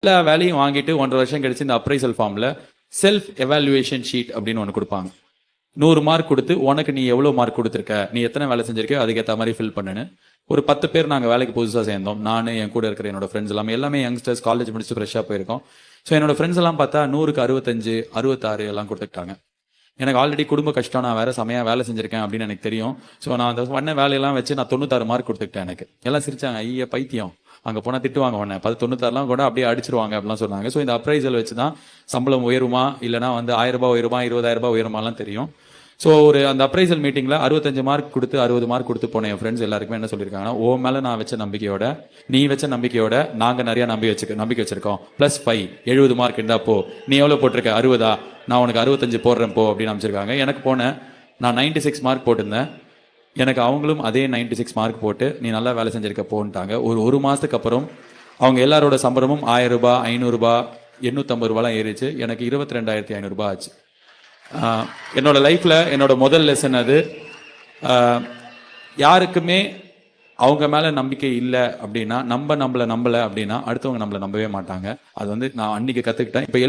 எல்லா வேலையும் வாங்கிட்டு 1.5 வருஷம் கழிச்சு இந்த அப்ரைசல் ஃபார்மில் செல்ஃப் எவாலுவேஷன் ஷீட் அப்படின்னு ஒன்று கொடுப்பாங்க. 100 மார்க் கொடுத்து உனக்கு நீ எவ்வளோ மார்க் கொடுத்துருக்க, நீ எத்தனை வேலை செஞ்சிருக்கோ அதுக்கேற்ற மாதிரி ஃபில் பண்ணுன்னு. ஒரு 10 பேர் நாங்கள் வேலைக்கு புதுசாக சேர்ந்தோம். நான் என் கூட இருக்கிற என்னோட ஃப்ரெண்ட்ஸ் எல்லாமே யங்ஸ்டர்ஸ், காலேஜ் முடிச்சு ஃப்ரெஷ்ஷாக போயிருக்கோம். ஸோ என்னோட ஃப்ரெண்ட்ஸ் எல்லாம் பார்த்தா 100க்கு 65, 66 எல்லாம் கொடுத்துக்கிட்டாங்க. எனக்கு ஆல்ரெடி குடும்ப கஷ்டம், நான் வேறு செமையாக வேலை செஞ்சுருக்கேன் அப்படின்னு எனக்கு தெரியும். ஸோ நான் அந்த பண்ண வேலையெல்லாம் வச்சு நான் 96 மார்க் கொடுத்துக்கிட்டேன். எனக்கு எல்லாம் சிரிச்சாங்க, ஐயா பைத்தியம், அங்கே போனால் திட்டுவாங்க உடனே 96லாம் கூட அப்படியே அடிச்சிருவாங்க அப்படிலாம் சொன்னாங்க. ஸோ இந்த அப்ரைசல் வச்சு தான் சம்பளம் உயருமா இல்லைனா வந்து 1000 ரூபாய் உயருமா 20,000 ரூபாய் உயருமாலாம் தெரியும். ஸோ அந்த அப்ரைசல் மீட்டிங்கில் 65 மார்க் கொடுத்து 60 மார்க் கொடுத்து போன என் ஃப்ரெண்ட்ஸ் எல்லாருக்குமே என்ன சொல்லியிருக்காங்கன்னா, ஓ மேலே நான் வச்ச நம்பிக்கையோட, நீ வச்ச நம்பிக்கையோட நாங்கள் நிறையா நம்பிக்கை வச்சிருக்கோம். +5 70 மார்க் இருந்தா போ. நீ எவ்வளோ போட்டிருக்க? 60. நான் உனக்கு 65 போடுறேன் போ அப்படின்னு அமைச்சிருக்காங்க. எனக்கு போனேன், நான் 96 மார்க் போட்டிருந்தேன். எனக்கு அவங்களும் அதே 96 மார்க் போட்டு நீ நல்லா வேலை செஞ்சிருக்க போன்ட்டாங்க. ஒரு மாதத்துக்கு அப்புறம் அவங்க எல்லாரோட சம்பளமும் 1000 ரூபாய், 500 ரூபாய், 850 ரூபாய்லாம் ஏறிச்சு. எனக்கு 22,500 ரூபாய் ஆச்சு. என்னோட லைஃப்பில் என்னோட முதல் லெசன் அது. யாருக்குமே அவங்க மேலே நம்பிக்கை இல்லை அப்படின்னா, நம்மளை நம்பலை அப்படின்னா அடுத்தவங்க நம்மளை நம்பவே மாட்டாங்க. அது வந்து நான் அன்றைக்கி கற்றுக்கிட்டேன். இப்போ